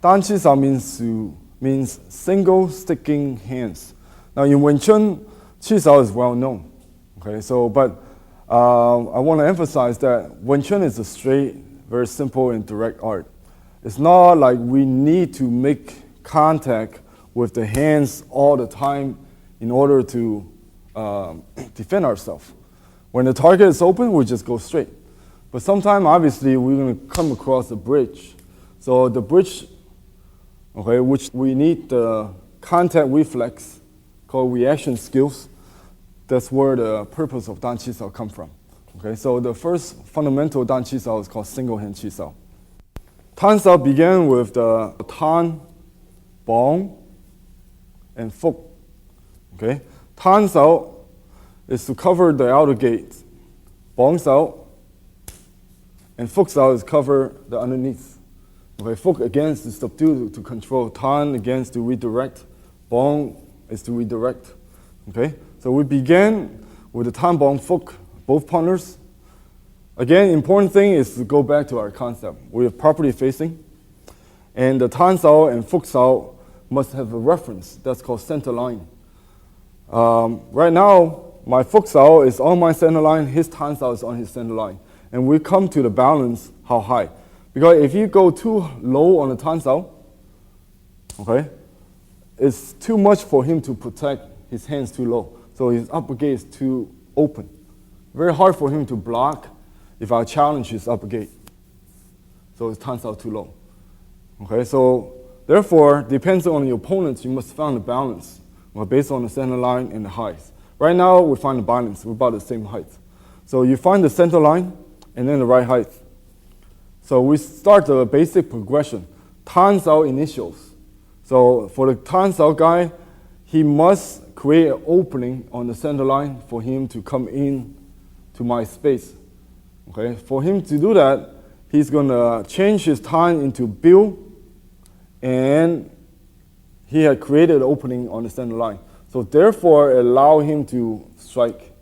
Dan Chi Sao means single sticking hands. Now in Wing Chun, Chi Sao is well known. Okay, so but I want to emphasize that Wing Chun is a straight, very simple and direct art. It's not like we need to make contact with the hands all the time in order to defend ourselves. When the target is open, we just go straight. But sometimes, obviously, we're going to come across a bridge. So the bridge, okay, which we need the contact reflex called reaction skills. That's where the purpose of Dan Chi Sao come from. Okay, so the first fundamental Dan Chi Sao is called single hand Chi Sao. Tan Sao began with the Tan, Bong, and Fuk. Okay, Tan Sao is to cover the outer gate. Bong Sao and Fuk Sao is cover the underneath. Okay, Fuk again is to subdue, to control. Tan again is to redirect. Bong is to redirect. Okay, so we began with the Tan, Bong, Fuk, both partners. Again, important thing is to go back to our concept. We have properly facing, and the Tan Sao and Fuk Sao must have a reference. That's called center line. Right now, my Fuk Sao is on my center line, his Tan Sao is on his center line. And we come to the balance, how high. Because if you go too low on the Tan Sao, okay, it's too much for him to protect his hands too low. So his upper gate is too open. Very hard for him to block if I challenge his upper gate. So his Tan Sao too low. Okay, so therefore, depends on your opponents, you must find the balance based on the center line and the height. Right now, we find the balance. We're about the same height. So you find the center line and then the right height. So we start the basic progression. Tan Sao initials. So for the Tan Sao guy, he must create an opening on the center line for him to come in to my space. Okay, for him to do that, he's going to change his Tan into Bill, and he had created an opening on the center line. So therefore, allow him to strike.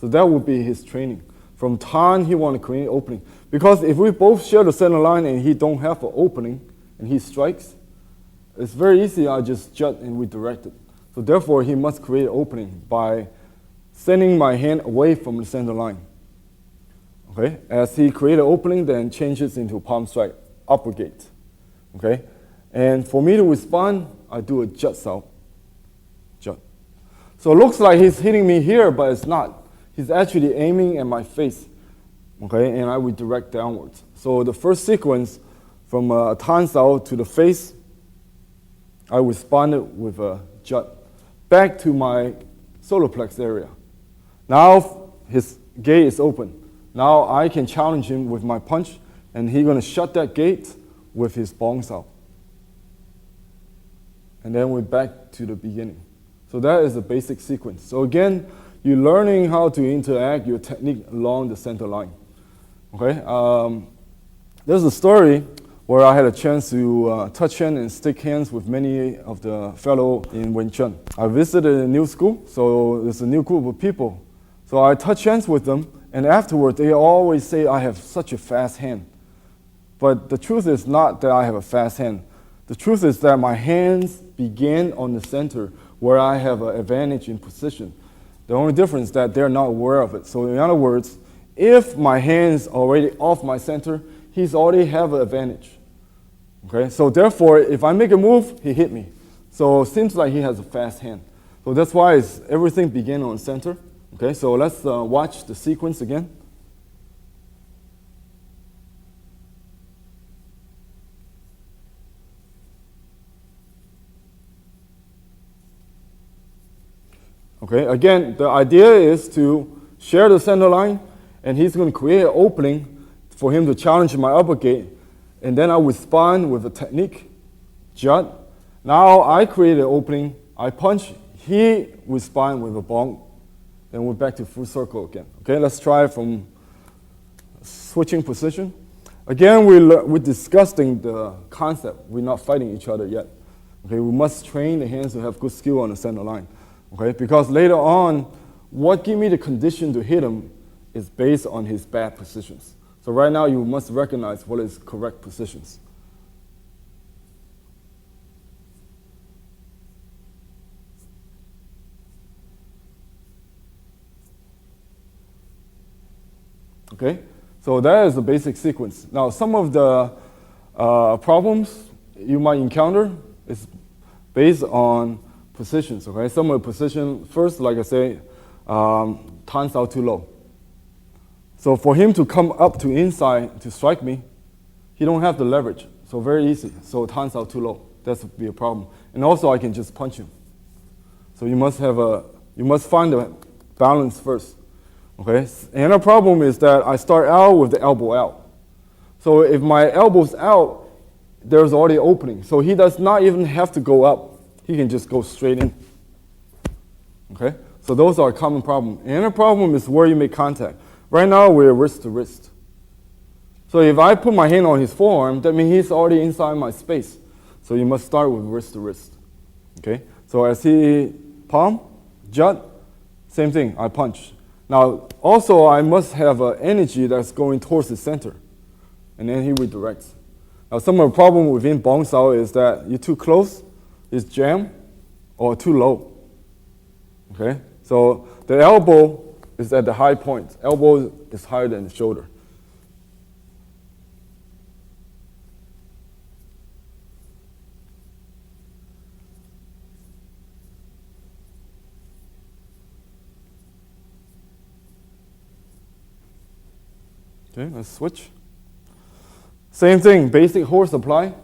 So that would be his training. From Tan, he want to create an opening. Because if we both share the center line and he don't have an opening, and he strikes, it's very easy, I just jut and redirect it. So therefore, he must create an opening by sending my hand away from the center line. Okay, as he create an opening, then changes into palm strike, upper gate. Okay, and for me to respond, I do a jut Sao. Jut. So it looks like he's hitting me here, but it's not. He's actually aiming at my face. Okay, and I redirect downwards. So the first sequence from Tan Sao to the face, I responded with a jut back to my solar plex area. Now his gate is open. Now I can challenge him with my punch, and he's going to shut that gate with his Bong Sao. And then we're back to the beginning. So that is the basic sequence. So again, you're learning how to interact your technique along the center line. Okay, there's a story where I had a chance to touch hands and stick hands with many of the fellow in Wing Chun. I visited a new school, so there's a new group of people. So I touch hands with them, and afterward they always say I have such a fast hand. But the truth is not that I have a fast hand. The truth is that my hands begin on the center where I have an advantage in position. The only difference is that they're not aware of it. So in other words, if my hand's already off my center, he's already have an advantage. Okay, so therefore, if I make a move, he hit me. So it seems like he has a fast hand. So that's why everything begins on center. Okay, so let's watch the sequence again. Okay, again, the idea is to share the center line, and he's going to create an opening for him to challenge my upper gate, and then I respond with a technique, jut. Now I create an opening, I punch, he responds with a bong, then we're back to full circle again. Okay, let's try from switching position. Again, we're discussing the concept. We're not fighting each other yet. Okay, we must train the hands to have good skill on the center line. Okay, because later on, what give me the condition to hit him is based on his bad positions. So right now, you must recognize what is correct positions. Okay, so that is the basic sequence. Now, some of the problems you might encounter is based on positions. Okay, some of the position first, like I say, turns out too low. So for him to come up to inside to strike me, he don't have the leverage. So very easy. So it turns out too low. That's be a problem. And also I can just punch him. So you must find the balance first. Okay. And the problem is that I start out with the elbow out. So if my elbow's out, there's already opening. So he does not even have to go up. He can just go straight in. Okay. So those are a common problem. And the problem is where you make contact. Right now we're wrist to wrist. So if I put my hand on his forearm, that means he's already inside my space. So you must start with wrist to wrist. Okay? So as he palm, jut, same thing, I punch. Now also I must have an energy that's going towards the center. And then he redirects. Now some of the problem within Bong Sao is that you're too close, it's jam, or too low. Okay? So the elbow is at the high point. Elbow is higher than the shoulder. Okay, let's switch. Same thing, basic horse apply,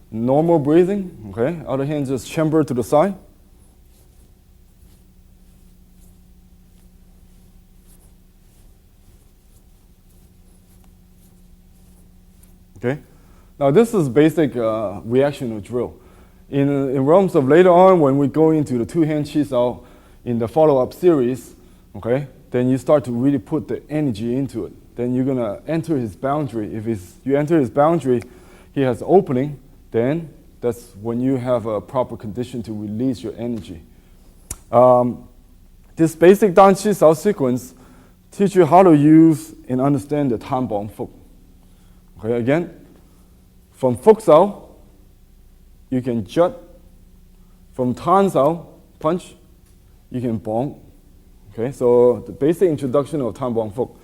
normal breathing. Okay, other hand just chamber to the side. Okay, now this is basic reactional drill. In realms of later on, when we go into the two-hand Chisao in the follow-up series, okay, then you start to really put the energy into it. Then you're gonna enter his boundary. If you enter his boundary, he has opening, then that's when you have a proper condition to release your energy. This basic Dan Chisao sequence teach you how to use and understand the Tan Bong Fuk. Okay, again, from Fuk Sao, you can jut. From Tan Sao, punch, you can Bong. Okay, so the basic introduction of Tan Bong Fuk.